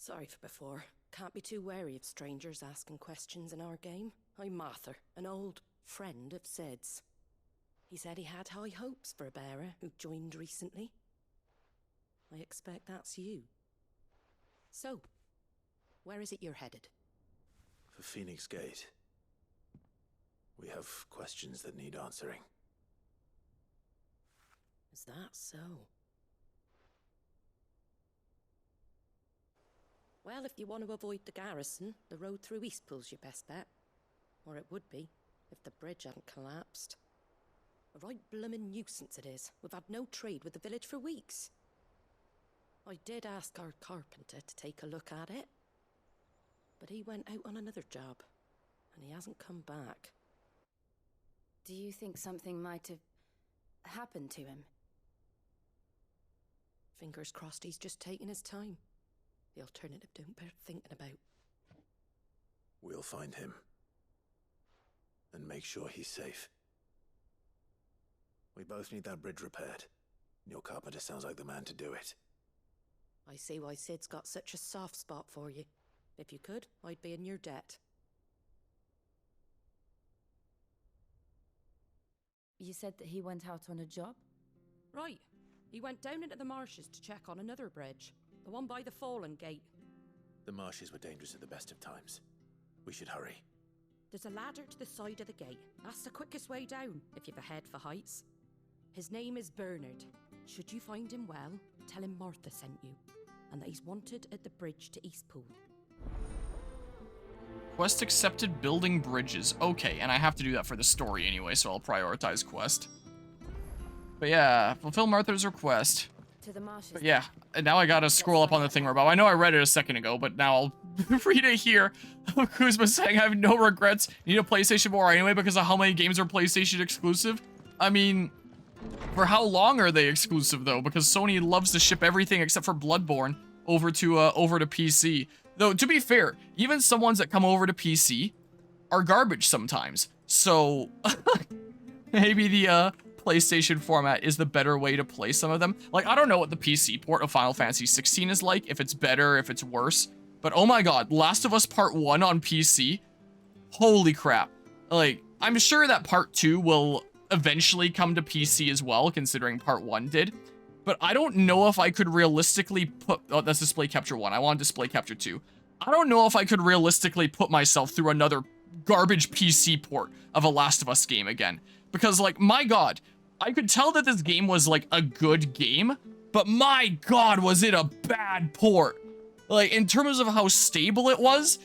Sorry for before. Can't be too wary of strangers asking questions in our game. I'm Martha, an old friend of Sid's. He said he had high hopes for a bearer who joined recently. I expect that's you. So, where is it you're headed? For Phoenix Gate. We have questions that need answering. Is that so? Well, if you want to avoid the garrison, the road through Eastpool's your best bet. Or it would be, if the bridge hadn't collapsed. A right bloomin' nuisance it is. We've had no trade with the village for weeks. I did ask our carpenter to take a look at it, but he went out on another job, and he hasn't come back. Do you think something might have happened to him? Fingers crossed he's just taking his time. The alternative don't bear thinking about. We'll find him. And make sure he's safe. We both need that bridge repaired. Your carpenter sounds like the man to do it. I see why Sid's got such a soft spot for you. If you could, I'd be in your debt. You said that he went out on a job? Right. He went down into the marshes to check on another bridge. The one by the Fallen Gate. The marshes were dangerous at the best of times. We should hurry. There's a ladder to the side of the gate. That's the quickest way down, if you've a head for heights. His name is Bernard. Should you find him well, tell him Martha sent you, and that he's wanted at the bridge to Eastpool. Quest accepted, building bridges. Okay, and I have to do that for the story anyway, so I'll prioritize quest. But yeah, fulfill Martha's request. To the marshes. But yeah, and now I gotta scroll up on the thing about. I know I read it a second ago, but now I'll read it here. Kuzma saying, I have no regrets. Need a PlayStation 4 anyway because of how many games are PlayStation exclusive. I mean, for how long are they exclusive though? Because Sony loves to ship everything except for Bloodborne over to PC. Though to be fair, even some ones that come over to PC are garbage sometimes. So maybe the PlayStation format is the better way to play some of them. Like, I don't know what the PC port of Final Fantasy 16 is like, if it's better, if it's worse. But oh my god, Last of Us Part 1 on PC? Holy crap. Like, I'm sure that Part 2 will eventually come to PC as well, considering Part 1 did. But I don't know if I could realistically put... Oh, that's Display Capture 1. I want Display Capture 2. I don't know if I could realistically put myself through another garbage PC port of a Last of Us game again. Because, like, my god, I could tell that this game was, like, a good game, but my god, was it a bad port. Like, in terms of how stable it was,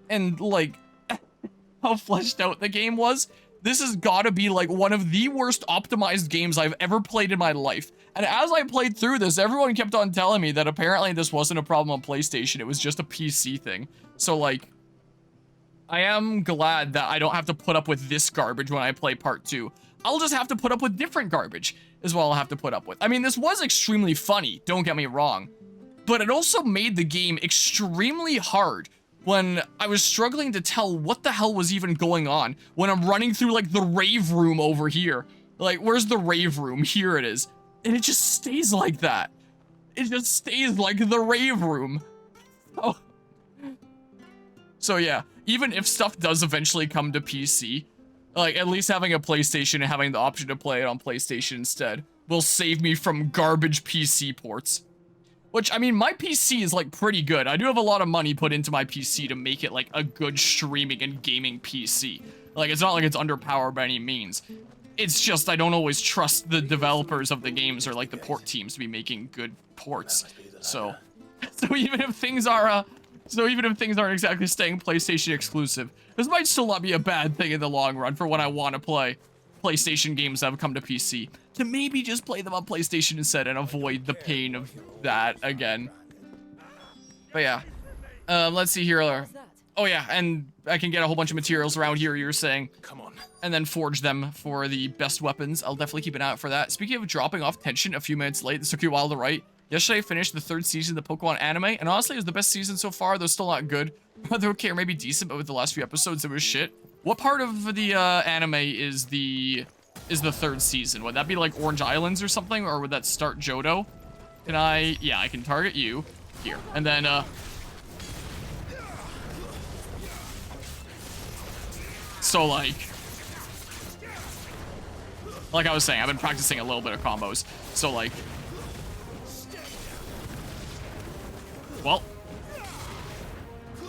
and, like, how fleshed out the game was, this has gotta be, like, one of the worst optimized games I've ever played in my life. And as I played through this, everyone kept on telling me that apparently this wasn't a problem on PlayStation, it was just a PC thing. So, like, I am glad that I don't have to put up with this garbage when I play Part 2. I'll just have to put up with different garbage is what I'll have to put up with. I mean, this was extremely funny, don't get me wrong. But it also made the game extremely hard when I was struggling to tell what the hell was even going on when I'm running through, like, the rave room over here. Like, where's the rave room? Here it is. And it just stays like that. It just stays like the rave room. Oh. So yeah, even if stuff does eventually come to PC, like, at least having a PlayStation and having the option to play it on PlayStation instead will save me from garbage PC ports. Which, I mean, my PC is, like, pretty good. I do have a lot of money put into my PC to make it, like, a good streaming and gaming PC. Like, it's not like it's underpowered by any means. It's just I don't always trust the developers of the games or, like, the port teams to be making good ports. So even if things are, aren't exactly staying PlayStation exclusive, this might still not be a bad thing in the long run for when I want to play PlayStation games that have come to PC. To maybe just play them on PlayStation instead and avoid the pain of that again. But yeah. Let's see here. Oh yeah, and I can get a whole bunch of materials around here, you're saying. Come on. And then forge them for the best weapons. I'll definitely keep an eye out for that. Speaking of dropping off tension a few minutes late, this took you a while to write. Yesterday I finished the 3rd season of the Pokémon anime, and honestly it was the best season so far, though still not good. They're okay or maybe decent, but with the last few episodes it was shit. What part of the anime is the 3rd season? Would that be like Orange Islands or something, or would that start Johto? Can I... Yeah, I can target you here. And then, So, like I was saying, I've been practicing a little bit of combos. So, like... Well.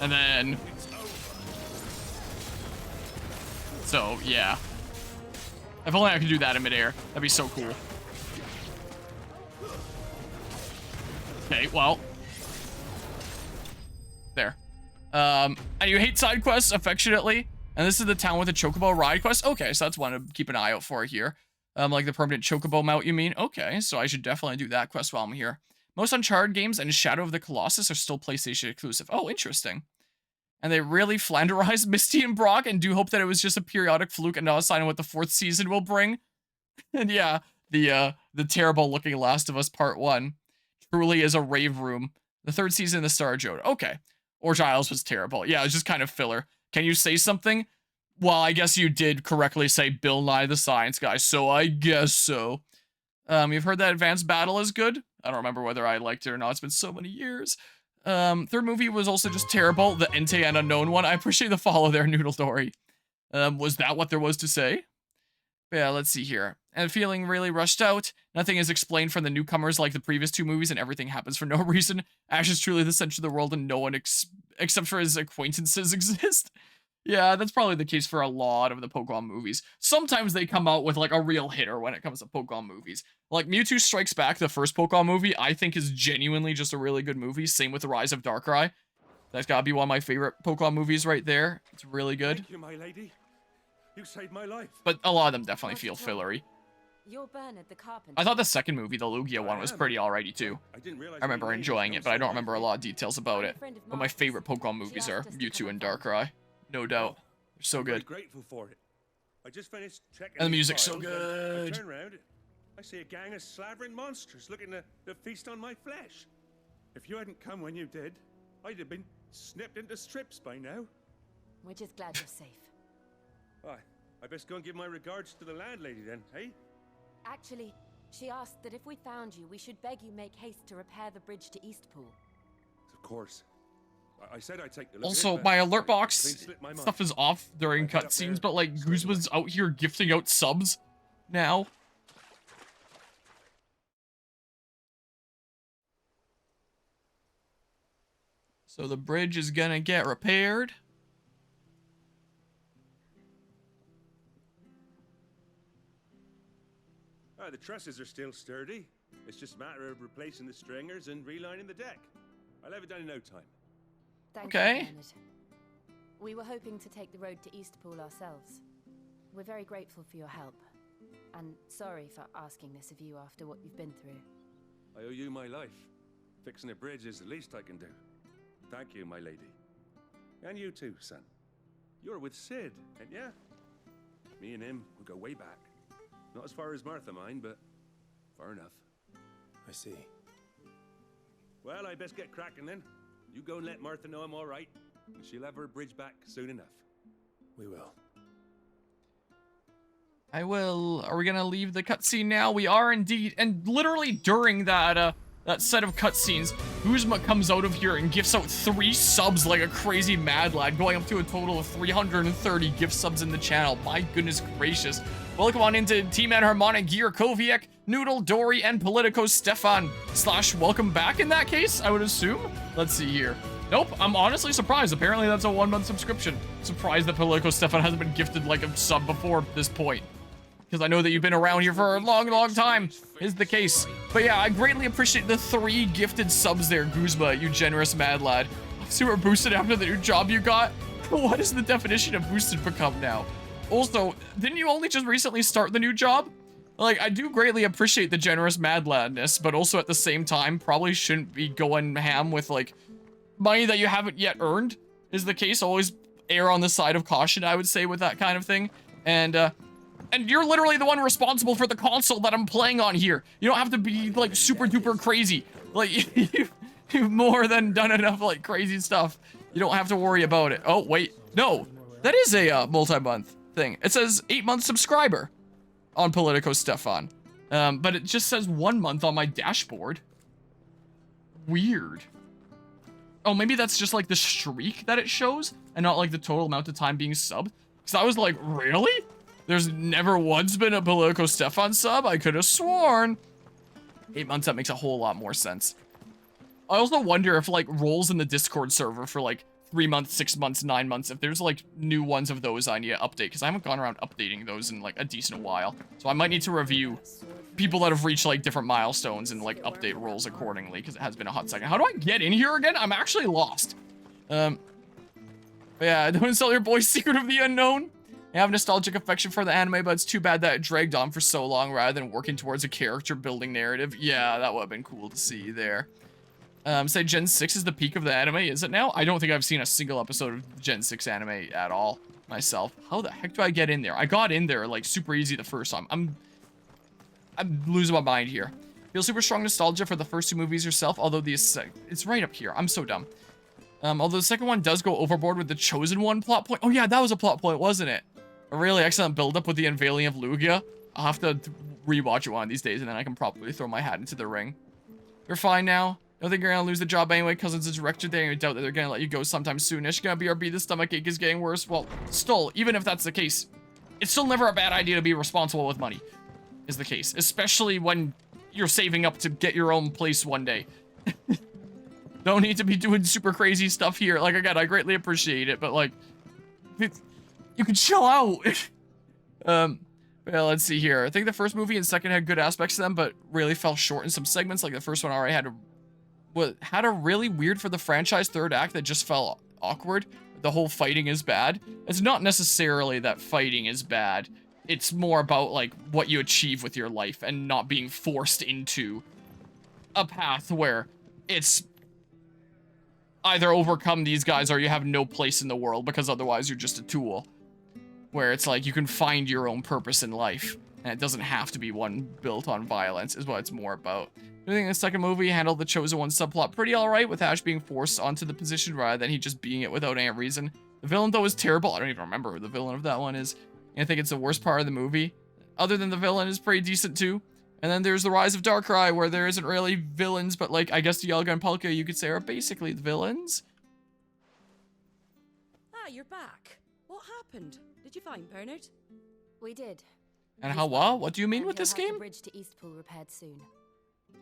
And then... So, yeah. If only I could do that in midair. That'd be so cool. Okay, well. There. And you hate side quests affectionately. And this is the town with the chocobo ride quest. Okay, so that's one to keep an eye out for here. Like the permanent chocobo mount, you mean? Okay, so I should definitely do that quest while I'm here. Most Uncharted games and Shadow of the Colossus are still PlayStation exclusive. Oh, interesting. And they really flanderized Misty and Brock and do hope that it was just a periodic fluke and not a sign of what the 4th season will bring. And yeah, the terrible looking Last of Us Part 1 truly is a rave room. The 3rd season, the Star Joe. Okay. Or Giles was terrible. Yeah, it was just kind of filler. Can you say something? Well, I guess you did correctly say Bill Nye the Science Guy, so I guess so. You've heard that Advanced Battle is good? I don't remember whether I liked it or not. It's been so many years. 3rd movie was also just terrible. The Entei and Unknown one. I appreciate the follow there, Noodle Dory. Was that what there was to say? Yeah, let's see here. And feeling really rushed out. Nothing is explained from the newcomers like the previous 2 movies, and everything happens for no reason. Ash is truly the center of the world, and no one except for his acquaintances exist. Yeah, that's probably the case for a lot of the Pokemon movies. Sometimes they come out with, like, a real hitter when it comes to Pokemon movies. Like, Mewtwo Strikes Back, the first Pokemon movie, I think is genuinely just a really good movie. Same with The Rise of Darkrai. That's gotta be one of my favorite Pokemon movies right there. It's really good. Thank you, my lady. You saved my life. But a lot of them definitely feel fillery. You're Bernard the Carpenter. I thought the second movie, the Lugia one, was pretty alrighty too. I remember enjoying it, but I don't remember a lot of details about it. But my favorite Pokemon movies are Mewtwo and Darkrai. No doubt. They're so good. Grateful for it. I just finished checking and the music's so good. I turn around, I see a gang of slavering monsters looking to feast on my flesh. If you hadn't come when you did, I'd have been snipped into strips by now. We're just glad you're safe. Why, I best go and give my regards to the landlady then, eh? Actually, she asked that if we found you, we should beg you make haste to repair the bridge to Eastpool. Of course. I said I'd take the look Also, at it, my but alert box slipped my mind. stuff is off during cutscenes, but like Guzma's out here gifting out subs now. So the bridge is gonna get repaired. The trusses are still sturdy. It's just a matter of replacing the stringers and relining the deck. I'll have it done in no time. Thank Okay. you, Bernard. We were hoping to take the road to Eastpool ourselves. We're very grateful for your help. And sorry for asking this of you after what you've been through. I owe you my life. Fixing a bridge is the least I can do. Thank you, my lady. And you too, son. You're with Sid, ain't ya? Me and him, we go way back. Not as far as Martha, mind, but far enough. I see. Well, I best get cracking then. You go and let Martha know I'm all right, and she'll have her bridge back soon enough. We will. I will. Are we gonna leave the cutscene now? We are indeed. And literally during that that set of cutscenes, Guzma comes out of here and gifts out 3 subs like a crazy mad lad, going up to a total of 330 gift subs in the channel. My goodness gracious. Welcome on into Team Enharmonic, Gear Koviak, Noodle, Dory, and Politico Stefan / welcome back in that case, I would assume. Let's see here. Nope, I'm honestly surprised. Apparently that's a 1-month subscription. Surprised that Politico Stefan hasn't been gifted like a sub before this point. Because I know that you've been around here for a long, long time, is the case. But yeah, I greatly appreciate the 3 gifted subs there, Guzma, you generous mad lad. Super boosted after the new job you got? What does the definition of boosted become now? Also, didn't you only just recently start the new job? Like, I do greatly appreciate the generous mad ladness, but also at the same time, probably shouldn't be going ham with, like, money that you haven't yet earned, is the case. Always err on the side of caution, I would say, with that kind of thing. And you're literally the one responsible for the console that I'm playing on here. You don't have to be, like, super duper crazy. Like, you've more than done enough, like, crazy stuff. You don't have to worry about it. Oh, wait. No, that is a multi-month thing. It says 8-month subscriber on Politico Stefan. But it just says 1 month on my dashboard. Weird. Oh, maybe that's just like the streak that it shows and not like the total amount of time being subbed. Because I was like, really? There's never once been a Politico Stefan sub? I could have sworn. 8 months, that makes a whole lot more sense. I also wonder if, like, roles in the Discord server for, like, 3 months, 6 months, 9 months, if there's, like, new ones of those I need to update, because I haven't gone around updating those in, like, a decent while. So I might need to review people that have reached, like, different milestones and, like, update roles accordingly, because it has been a hot second. How do I get in here again? I'm actually lost. But yeah, don't sell your boy's Secret of the Unknown. I have nostalgic affection for the anime, but it's too bad that it dragged on for so long rather than working towards a character building narrative. Yeah, that would have been cool to see there. Say Gen 6 is the peak of the anime, is it now? I don't think I've seen a single episode of Gen 6 anime at all myself. How the heck do I get in there? I got in there, like, super easy the first time. I'm losing my mind here. Feel super strong nostalgia for the first 2 movies yourself, although it's right up here. I'm so dumb. Although the second one does go overboard with the Chosen One plot point. Oh yeah, that was a plot point, wasn't it? A really excellent build-up with the unveiling of Lugia. I'll have to rewatch it one of these days, and then I can probably throw my hat into the ring. You're fine now. Don't think you're gonna lose the job anyway, because it's a director there, and you doubt that they're gonna let you go sometime soonish. Gonna BRB, the stomachache is getting worse. Well, still, even if that's the case, it's still never a bad idea to be responsible with money, is the case. Especially when you're saving up to get your own place one day. Don't need to be doing super crazy stuff here. Like, again, I greatly appreciate it, but, like, you can chill out. Well, let's see here. I think the first movie and second had good aspects to them, but really fell short in some segments. Like, the first one already had a really weird for the franchise third act that just felt awkward. The whole fighting is bad. It's not necessarily that fighting is bad. It's more about, like, what you achieve with your life and not being forced into a path where it's either overcome these guys or you have no place in the world because otherwise you're just a tool. Where it's like you can find your own purpose in life, and it doesn't have to be one built on violence, is what it's more about. I think the second movie handled the Chosen One subplot pretty alright, with Ash being forced onto the position rather than he just being it without any reason. The villain, though, is terrible. I don't even remember who the villain of that one is. And I think it's the worst part of the movie. Other than the villain is pretty decent, too. And then there's the Rise of Darkrai, where there isn't really villains, but, like, I guess the Dialga and Palkia, you could say, are basically the villains. Ah, you're back. What happened? Did you find Bernard? We did. And how well? What do you mean with this He'll have game? the bridge to Eastpool repaired soon.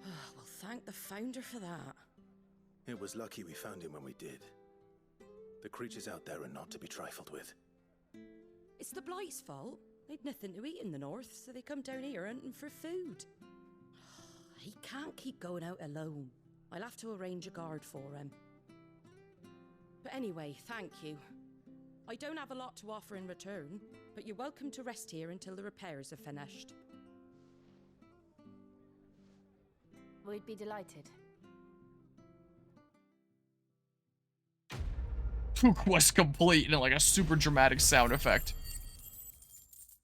Well, thank the founder for that. It was lucky we found him when we did. The creatures out there are not to be trifled with. It's the Blight's fault. They'd nothing to eat in the north, so they come down here hunting for food. He can't keep going out alone. I'll have to arrange a guard for him. But anyway, thank you. I don't have a lot to offer in return, but you're welcome to rest here until the repairs are finished. We'd be delighted. Quest complete and like a super dramatic sound effect.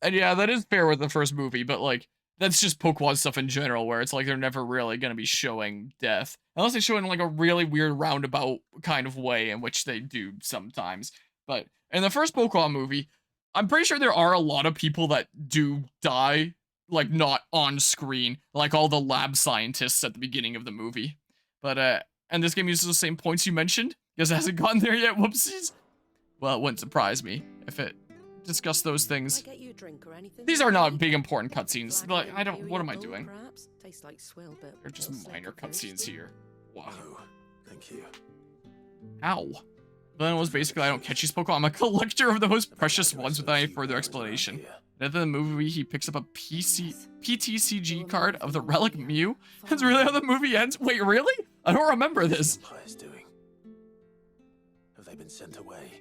And yeah, that is fair with the first movie, but like, that's just Pokemon stuff in general, where it's like they're never really gonna be showing death. Unless they show it in like a really weird roundabout kind of way, in which they do sometimes. But in the first Pokemon movie, I'm pretty sure there are a lot of people that do die, like not on screen, like all the lab scientists at the beginning of the movie. But, and this game uses the same points you mentioned. Guess it hasn't gotten there yet, whoopsies. Well, it wouldn't surprise me if it discussed those things. Can I get you a drink or anything? These are not big important cutscenes, but I don't, what am I doing? Perhaps? Tastes like swill, but They're just minor cutscenes here. Wow. No, thank you. Ow. Then it was basically, I don't catch these Pokemon. I'm a collector of the most precious ones without any further explanation. And in the movie, he picks up a PTCG card of the Relic Mew. That's really how the movie ends? Wait, really? I don't remember this. What the Empire's doing? Have they been sent away?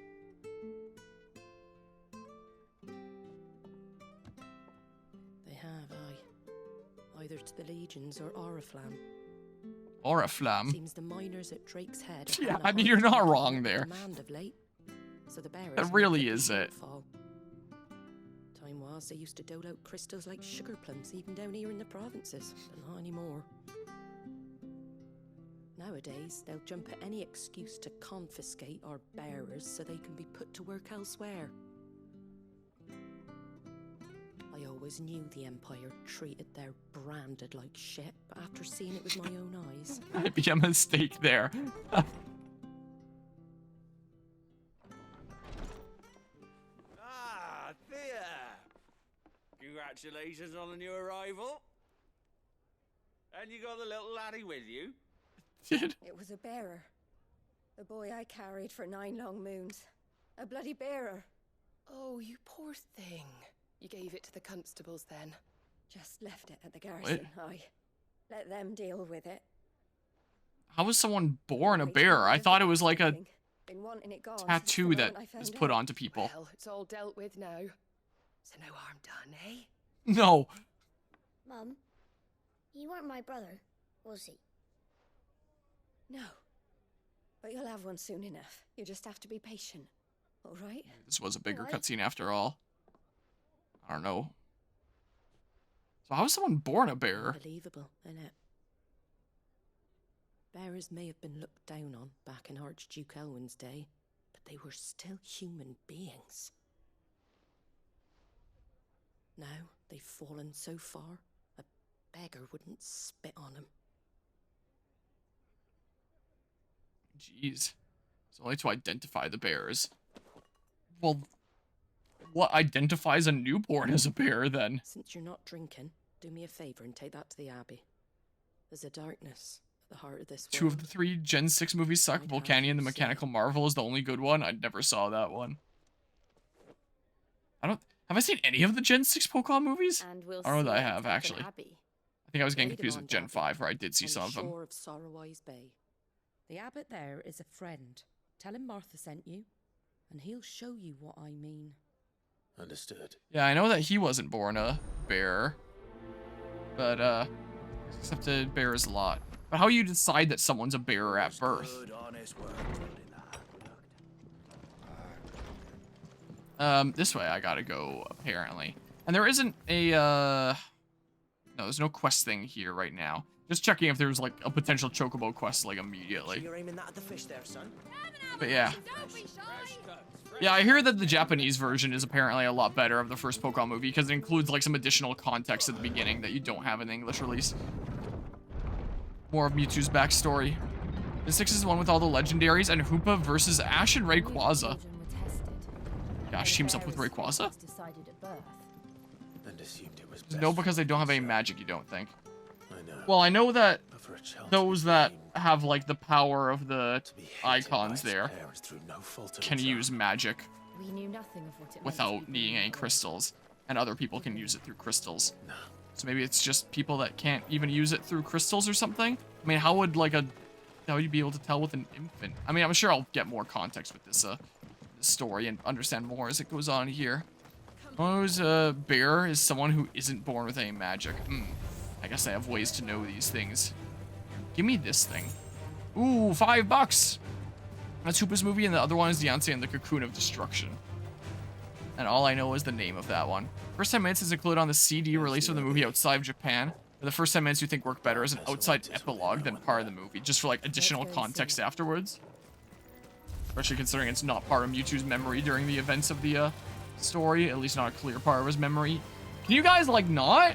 They have, aye. Either to the Legions or Oriflamme. Oriflamme. Seems the miners at Drake's Head. Yeah, I mean, you're not wrong there. Of late. So the bearers That really is it. Time was they used to dole out crystals like sugar plums even down here in the provinces, but not anymore. Nowadays, they'll jump at any excuse to confiscate our bearers so they can be put to work elsewhere. I always knew the Empire treated their branded like shit, but after seeing it with my own eyes... Might be a mistake there. Congratulations on the new arrival. And you got the little laddie with you? Did. It was a bearer. The boy I carried for 9 long moons. A bloody bearer. Oh, you poor thing. You gave it to the constables then? Just left it at the garrison. I let them deal with it. How was someone born a bear? I thought it was like a Been wanting it gone since tattoo the that moment I is found put out. onto people. Well, it's all dealt with now. So no harm done, eh? No. Mum, you weren't my brother, was he? No. But you'll have one soon enough. You just have to be patient. All right? This was a bigger What? cutscene after all. I don't know. So how was someone born a bear? Unbelievable, innit? Bearers may have been looked down on back in Archduke Elwin's day, but they were still human beings. Now they've fallen so far, a beggar wouldn't spit on them. Jeez. It's only to identify the bears. Well, what identifies a newborn as a bear then? Since you're not drinking, do me a favour and take that to the Abbey. There's a darkness at the heart of this Two world. of the 3 Gen 6 movies suck. I'd Volcanion have the you Mechanical see. Marvel is the only good one. I never saw that one. Have I seen any of the Gen 6 Pokemon movies? And we'll I don't know see that I you at have, Falcon actually. Abbey. I think I was getting Raided confused on with Gen Davy, 5, where I did see on some the of them. shore of Sorrowwise Bay. The abbot there is a friend. Tell him Martha sent you, and he'll show you what I mean. Understood. Yeah, I know that he wasn't born a bear. But, accepted bears a lot. But how you decide that someone's a bear at birth? Good, honest work. Good enough. This way I gotta go, apparently. And there isn't a, no, there's no quest thing here right now. Just checking if there's, like, a potential Chocobo quest, like, immediately. You're aiming that at the fish there, son. But yeah. Yeah, I hear that the Japanese version is apparently a lot better of the first Pokemon movie, because it includes, like, some additional context at the beginning that you don't have in the English release. More of Mewtwo's backstory. The 6 is the one with all the legendaries, and Hoopa versus Ash and Rayquaza. Children were tested. Gosh, teams up with Rayquaza? Decided at birth. And assumed it was best No, because for they don't have any myself. magic, you don't think? I know. Well, I know that But for a child those to be that blamed, have, like, the power of the to be hated icons by his there parents through no fault of can its use own. magic We knew nothing of what it meant to without be needing born any that way. crystals, and other people can use it through crystals. No. So maybe it's just people that can't even use it through crystals or something? I mean, how would, like, how would you be able to tell with an infant? I mean, I'm sure I'll get more context with this, this story and understand more as it goes on here. Suppose a bear is someone who isn't born with any magic. I guess I have ways to know these things. Give me this thing. Ooh, $5! That's Hoopa's movie, and the other one is Beyonce and the Cocoon of Destruction. And all I know is the name of that one. First 10 minutes is included on the CD release of the movie outside of Japan. But the first 10 minutes you think work better as an outside epilogue than part of the movie, just for like additional context afterwards. Especially considering it's not part of Mewtwo's memory during the events of the story, at least not a clear part of his memory. Can you guys like not?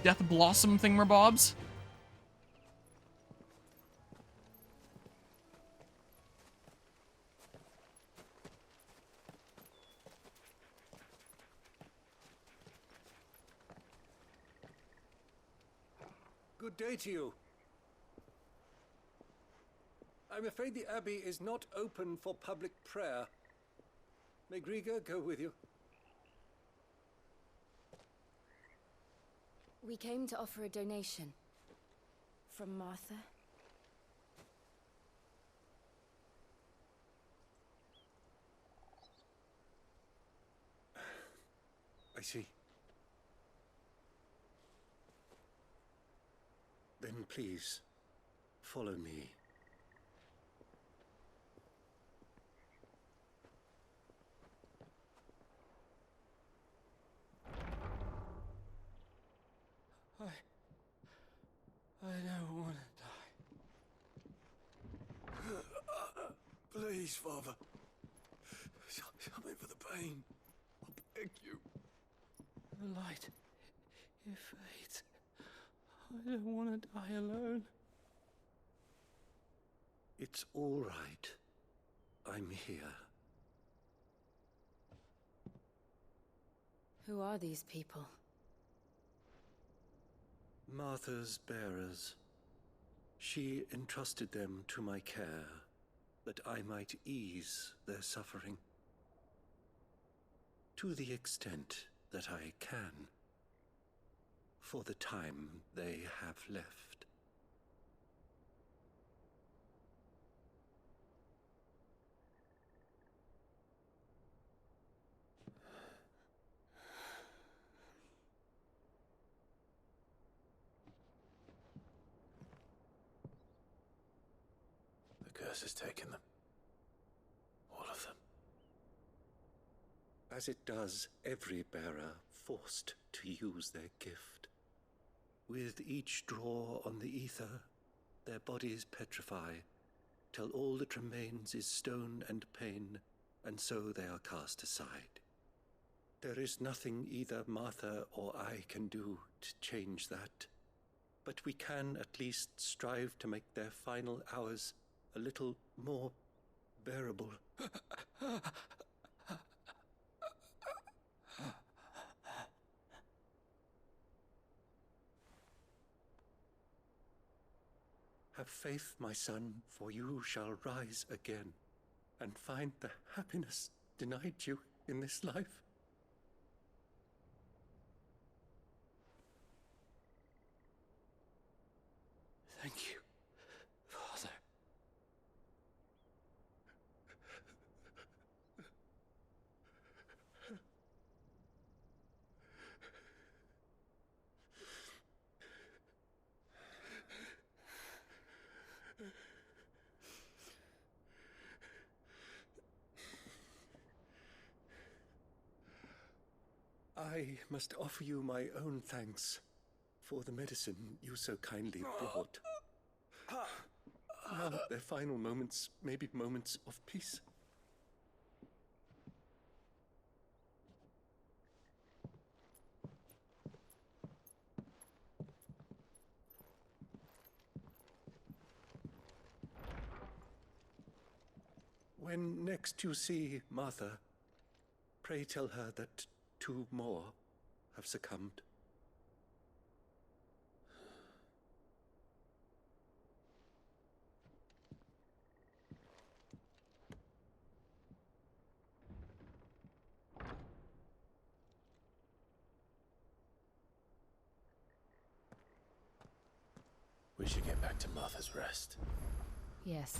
Death Blossom thingamabobs? Good day to you. I'm afraid the Abbey is not open for public prayer. May Griga go with you? We came to offer a donation. From Martha. I see. Then please, follow me. I don't want to die. Please, Father. Something for the pain. I beg you. The light, it fades. I don't want to die alone. It's all right. I'm here. Who are these people? Martha's bearers. She entrusted them to my care, that I might ease their suffering. To the extent that I can, for the time they have left. The curse has taken them. All of them. As it does every bearer forced to use their gift. With each draw on the ether, their bodies petrify, till all that remains is stone and pain, and so they are cast aside. There is nothing either Martha or I can do to change that, but we can at least strive to make their final hours a little more bearable. Have faith, my son, for you shall rise again, and find the happiness denied you in this life. Thank you, Father. I must offer you my own thanks for the medicine you so kindly brought. Now their final moments may be moments of peace. When next you see Martha, pray tell her that 2 more have succumbed. We should get back to Martha's Rest. Yes.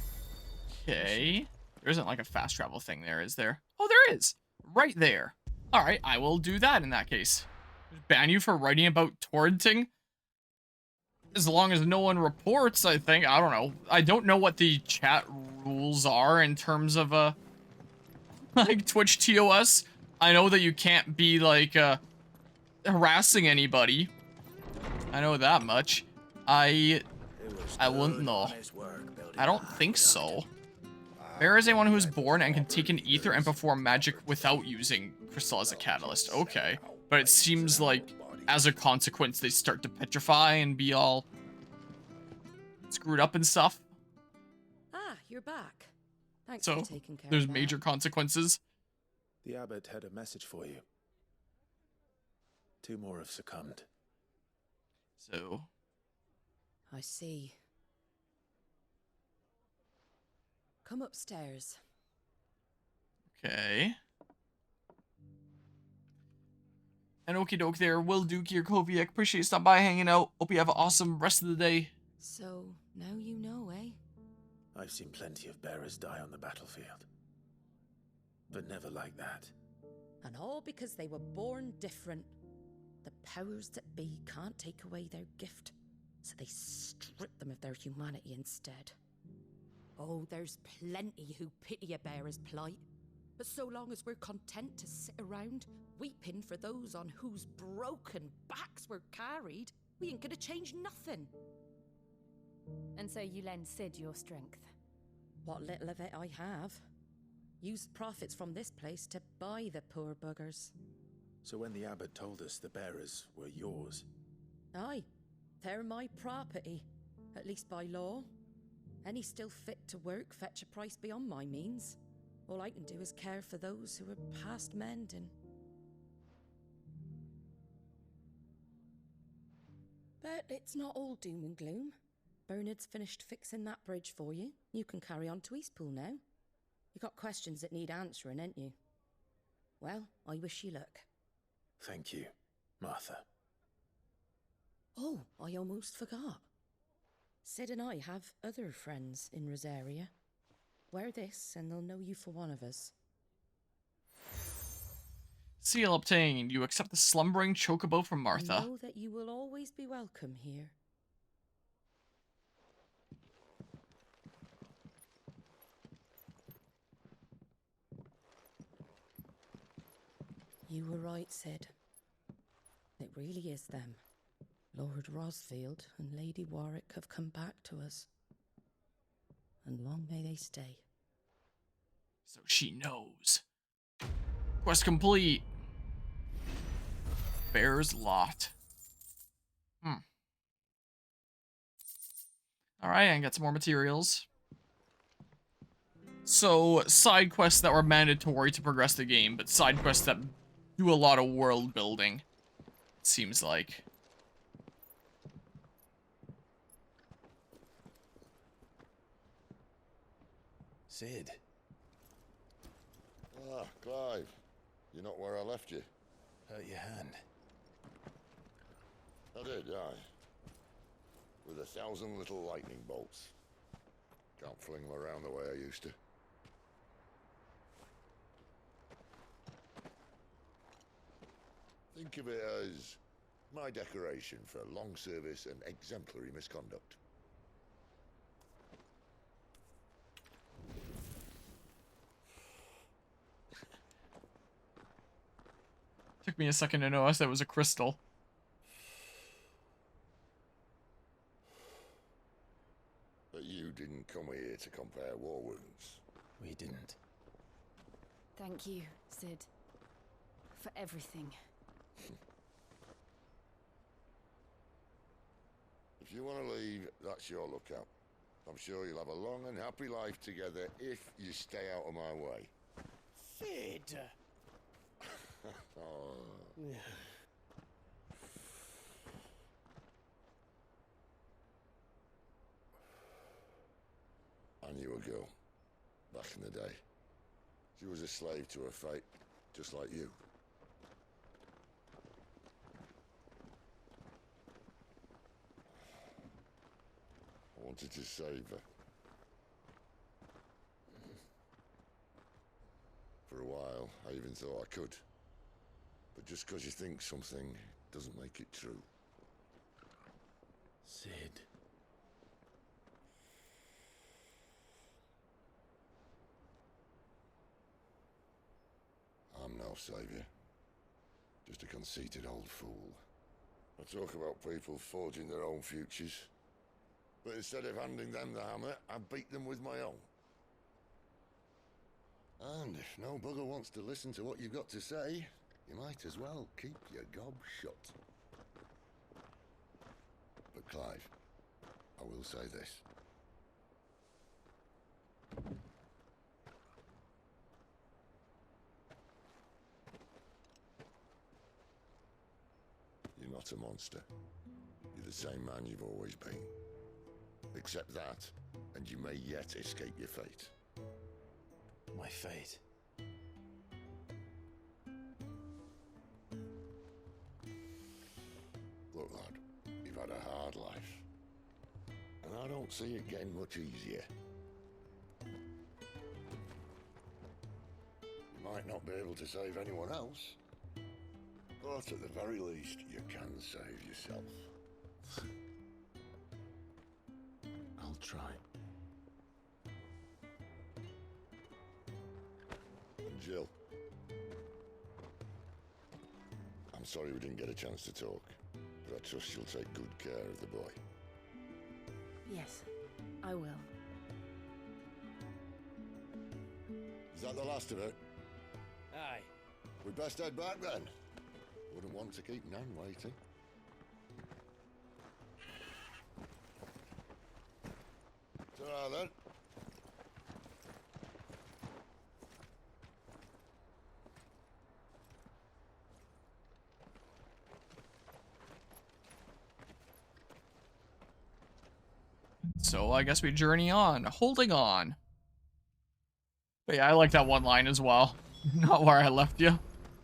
Okay. There isn't like a fast travel thing there, is there? Oh, there is. Right there. All right, I will do that in that case. Just ban you for writing about torrenting? As long as no one reports, I think. I don't know. I don't know what the chat rules are in terms of, like, Twitch TOS. I know that you can't be, like, harassing anybody. I know that much. I wouldn't know. I don't think so. There is anyone who's born and can take an ether and perform magic without using crystal as a catalyst. Okay. But it seems like, as a consequence, they start to petrify and be all screwed up and stuff. Ah, you're back. Thanks So, for taking care there's of that. major consequences. The abbot had a message for you. 2 more have succumbed. So, I see. Come upstairs. okay. And okie doke there, Will Duke Koviak. Appreciate you stopping by, hanging out. Hope you have an awesome rest of the day. So, now you know, eh? I've seen plenty of bearers die on the battlefield. But never like that. And all because they were born different. The powers that be can't take away their gift, so they strip them of their humanity instead. Oh, there's plenty who pity a bearer's plight. But so long as we're content to sit around, weeping for those on whose broken backs we're carried, we ain't gonna change nothing. And so you lend Sid your strength. What little of it I have. Used profits from this place to buy the poor buggers. So when the abbot told us the bearers were yours... Aye, they're my property, at least by law. Any still fit to work fetch a price beyond my means. All I can do is care for those who are past mending. But it's not all doom and gloom. Bernard's finished fixing that bridge for you. You can carry on to Eastpool now. You got questions that need answering, ain't you? Well, I wish you luck. Thank you, Martha. Oh, I almost forgot. Sid and I have other friends in Rosaria. Wear this and they'll know you for one of us. Seal obtained. You accept the slumbering chocobo from Martha. Know that you will always be welcome here. You were right, Sid. It really is them. Lord Rosfield and Lady Warwick have come back to us. And long may they stay. So she knows. Quest complete. Bear's Lot. Alright, and get some more materials. So, side quests that were mandatory to progress the game, but side quests that do a lot of world building. It seems like. Sid. Ah, Clive. You're not where I left you. Hurt your hand. I did, aye. With 1,000 little lightning bolts. Can't fling them around the way I used to. Think of it as my decoration for long service and exemplary misconduct. Took me a second to notice that was a crystal. But you didn't come here to compare war wounds. We didn't. Thank you, Sid. For everything. If you want to leave, that's your lookout. I'm sure you'll have a long and happy life together if you stay out of my way. Sid! Oh. I knew a girl back in the day. She was a slave to her fate, just like you. I wanted to save her. For a while, I even thought I could. But just because you think something doesn't make it true. Sid. I'm no savior. Just a conceited old fool. I talk about people forging their own futures. But instead of handing them the hammer, I beat them with my own. And if no bugger wants to listen to what you've got to say, you might as well keep your gob shut. But Clive, I will say this. You're not a monster. You're the same man you've always been. Accept that, and you may yet escape your fate. My fate. Look, lad, you've had a hard life. And I don't see it getting much easier. You might not be able to save anyone else, but at the very least, you can save yourself. I'll try. Jill. I'm sorry we didn't get a chance to talk, but I trust you'll take good care of the boy. Yes, I will. Is that the last of it? Aye. We'd best head back then. Wouldn't want to keep Nan waiting. Ta-ra then. So I guess we journey on, holding on. But yeah, I like that one line as well. Not where I left you.